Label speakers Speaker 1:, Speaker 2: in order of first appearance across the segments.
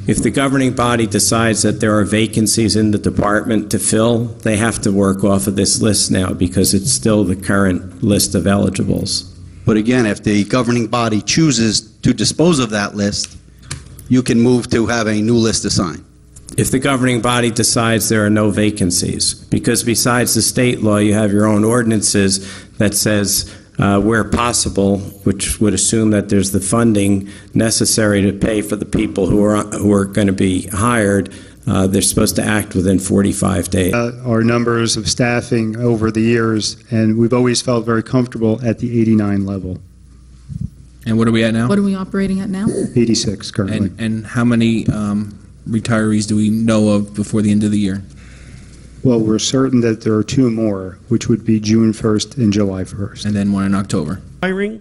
Speaker 1: If the governing body decides that there are vacancies in the department to fill, they have to work off of this list now because it's still the current list of eligibles.
Speaker 2: But again, if the governing body chooses to dispose of that list, you can move to have a new list assigned.
Speaker 1: If the governing body decides there are no vacancies, because besides the state law, you have your own ordinances that says where possible, which would assume that there's the funding necessary to pay for the people who are going to be hired, they're supposed to act within 45 days.
Speaker 3: Our numbers of staffing over the years, and we've always felt very comfortable at the 89 level.
Speaker 4: And what are we at now?
Speaker 5: What are we operating at now?
Speaker 3: 86 currently.
Speaker 4: And how many retirees do we know of before the end of the year?
Speaker 3: Well, we're certain that there are 2 more, which would be June 1st and July 1st.
Speaker 4: And then one in October.
Speaker 6: Hiring.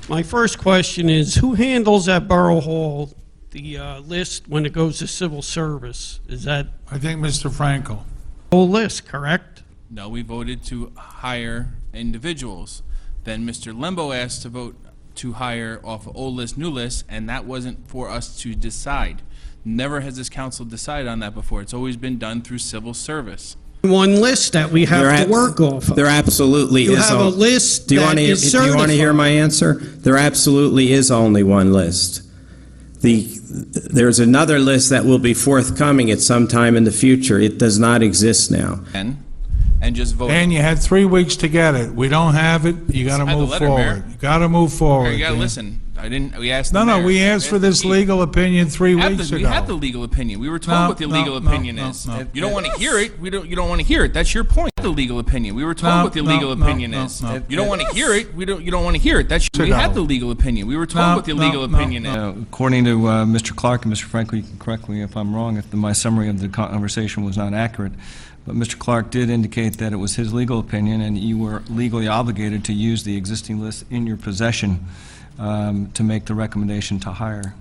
Speaker 6: My first question is, who handles at Borough Hall the list when it goes to civil service? Is that
Speaker 7: I think Mr. Frankel.
Speaker 6: whole list, correct?
Speaker 8: No, we voted to hire individuals. Then Mr. Lembo asked to vote to hire off of old list, new list, and that wasn't for us to decide. Never has this council decided on that before. It's always been done through civil service.
Speaker 6: One list that we have to work off of.
Speaker 1: There absolutely is.
Speaker 6: You have a list that is certified.
Speaker 1: Do you want to hear my answer? There absolutely is only one list. There's another list that will be forthcoming at some time in the future. It does not exist now.
Speaker 8: And just vote.
Speaker 7: And you had 3 weeks to get it. We don't have it. You got to move forward. You got to move forward.
Speaker 8: You got to listen. We asked.
Speaker 7: No, we asked for this legal opinion 3 weeks ago.
Speaker 8: We had the legal opinion. We were told what the legal opinion is. You don't want to hear it. You don't want to hear it. That's your point. The legal opinion. We were told what the legal opinion is. You don't want to hear it. You don't want to hear it. We had the legal opinion. We were told what the legal opinion is.
Speaker 9: According to Mr. Clark and Mr. Franklin, you can correct me if I'm wrong, if my summary of the conversation was not accurate, but Mr. Clark did indicate that it was his legal opinion and you were legally obligated to use the existing list in your possession to make the recommendation to hire.